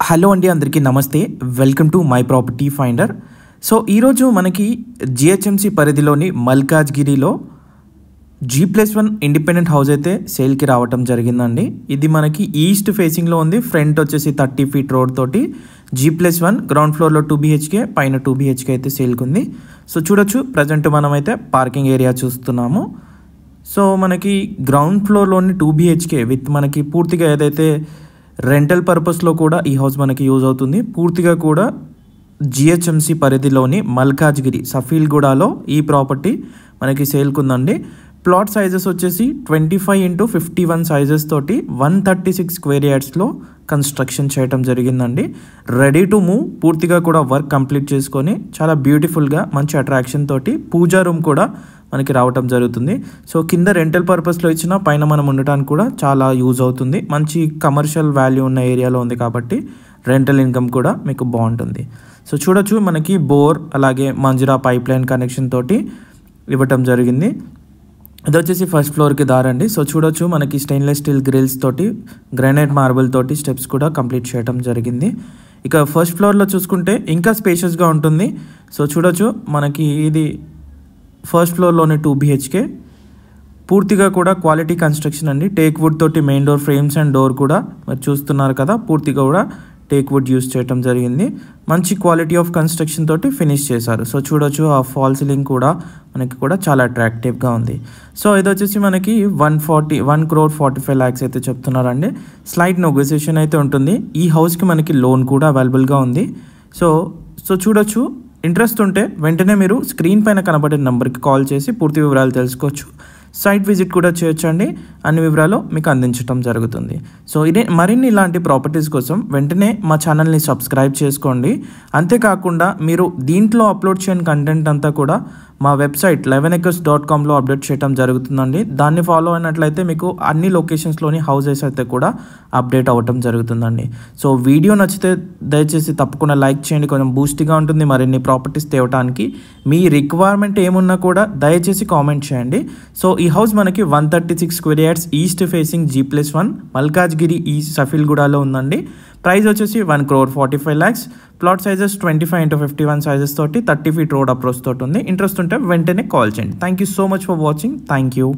Hello అండి, అందరికీ నమస్తే. Welcome to my property finder. So ఈరోజు మనకి జిహెచ్ఎంసి పరిధిలోని మల్కాజ్గిరిలో G+1 ఇండిపెండెంట్ హౌస్ అయితే సేల్కి రావటం జరిగిందండి. ఇది మనకి ఈస్ట్ ఫేసింగ్లో ఉంది. ఫ్రంట్ వచ్చేసి 30 ఫీట్ రోడ్ తోటి G+1 గ్రౌండ్ ఫ్లోర్లో 2 BHK, పైన 2 BHK అయితే సేల్కి ఉంది. సో చూడొచ్చు, ప్రజెంట్ మనమైతే పార్కింగ్ ఏరియా చూస్తున్నాము. సో మనకి గ్రౌండ్ ఫ్లోర్లోని 2 BHK విత్ మనకి పూర్తిగా ఏదైతే రెంటల్ పర్పస్లో కూడా ఈ హౌస్ మనకి యూజ్ అవుతుంది. పూర్తిగా కూడా జిహెచ్ఎంసి పరిధిలోని మల్కాజ్గిరి సఫీల్గూడలో ఈ ప్రాపర్టీ మనకి సేల్కి ఉందండి. ప్లాట్ సైజెస్ వచ్చేసి 25x51 సైజెస్ తోటి 136 స్క్వేర్ యార్డ్స్లో కన్స్ట్రక్షన్ చేయటం జరిగిందండి. రెడీ టు మూవ్, పూర్తిగా కూడా వర్క్ కంప్లీట్ చేసుకొని చాలా బ్యూటిఫుల్గా మంచి అట్రాక్షన్ తోటి పూజా రూమ్ కూడా మనకి రావటం జరుగుతుంది. సో కింద రెంటల్ పర్పస్లో ఇచ్చిన, పైన మనం ఉండటానికి కూడా చాలా యూజ్ అవుతుంది. మంచి కమర్షియల్ వాల్యూ ఉన్న ఏరియాలో ఉంది కాబట్టి రెంటల్ ఇన్కమ్ కూడా మీకు బాగుంటుంది. సో చూడొచ్చు, మనకి బోర్ అలాగే మంజురా పైప్ లైన్ కనెక్షన్ తోటి ఇవ్వటం జరిగింది. ఇది వచ్చేసి ఫస్ట్ ఫ్లోర్కి దారండి. సో చూడొచ్చు, మనకి స్టెయిన్లెస్ స్టీల్ గ్రిల్స్ తోటి గ్రానైట్ మార్బుల్ తోటి స్టెప్స్ కూడా కంప్లీట్ చేయడం జరిగింది. ఇక ఫస్ట్ ఫ్లోర్లో చూసుకుంటే ఇంకా స్పేషియస్గా ఉంటుంది. సో చూడొచ్చు, మనకి ఇది ఫస్ట్ ఫ్లోర్లోని 2 BHK, పూర్తిగా కూడా క్వాలిటీ కన్స్ట్రక్షన్ అండి. టేక్ వుడ్ తోటి main door frames and door కూడా మీరు చూస్తున్నారు కదా, పూర్తిగా కూడా టేక్ వుడ్ యూస్ చేయడం జరిగింది. మంచి క్వాలిటీ ఆఫ్ కన్స్ట్రక్షన్ తోటి ఫినిష్ చేశారు. సో చూడొచ్చు, ఆ ఫాల్ సీలింగ్ కూడా మనకి కూడా చాలా అట్రాక్టివ్గా ఉంది. సో ఇది వచ్చేసి మనకి 1,45 lakhs అయితే చెప్తున్నారండి. స్లైట్ నెగోసియేషన్ అయితే ఉంటుంది. ఈ హౌస్కి మనకి లోన్ కూడా అవైలబుల్గా ఉంది. సో చూడొచ్చు, ఇంట్రెస్ట్ ఉంటే వెంటనే మీరు స్క్రీన్ పైన కనబడే నెంబర్కి కాల్ చేసి పూర్తి వివరాలు తెలుసుకోవచ్చు. సైట్ విజిట్ కూడా చేయొచ్చండి. అన్ని వివరాలు మీకు అందించడం జరుగుతుంది. సో ఇదే మరిన్ని ఇలాంటి ప్రాపర్టీస్ కోసం వెంటనే మా ఛానల్ని సబ్స్క్రైబ్ చేసుకోండి. అంతేకాకుండా మీరు దీంట్లో అప్లోడ్ చేయని కంటెంట్ అంతా కూడా మా వెబ్సైట్ 11acres.comలో అప్డేట్ చేయడం జరుగుతుందండి. దాన్ని ఫాలో అయినట్లయితే మీకు అన్ని లొకేషన్స్లోని హౌసెస్ అయితే కూడా అప్డేట్ అవ్వటం జరుగుతుందండి. సో వీడియో నచ్చితే దయచేసి తప్పకుండా లైక్ చేయండి. కొంచెం బూస్ట్గా ఉంటుంది మరిన్ని ప్రాపర్టీస్ తేవడానికి. మీ రిక్వైర్మెంట్ ఏమున్నా కూడా దయచేసి కామెంట్ చేయండి. సో ఈ హౌస్ మనకి 136 square yards east facing G+1 Malkajgiri ఈ సఫీల్గూడలో ఉందండి. ప్రైస్ వచ్చేసి 1,45 lakhs. Plot sizes 25x51 sizes తోటి 30 ఫీట్ రోడ్ అప్రోచ్ తోటి ఉంది. ఇంట్రెస్ట్ ఉంటే వెంటనే కాల్ చేయండి. Thank you so much for watching. Thank you.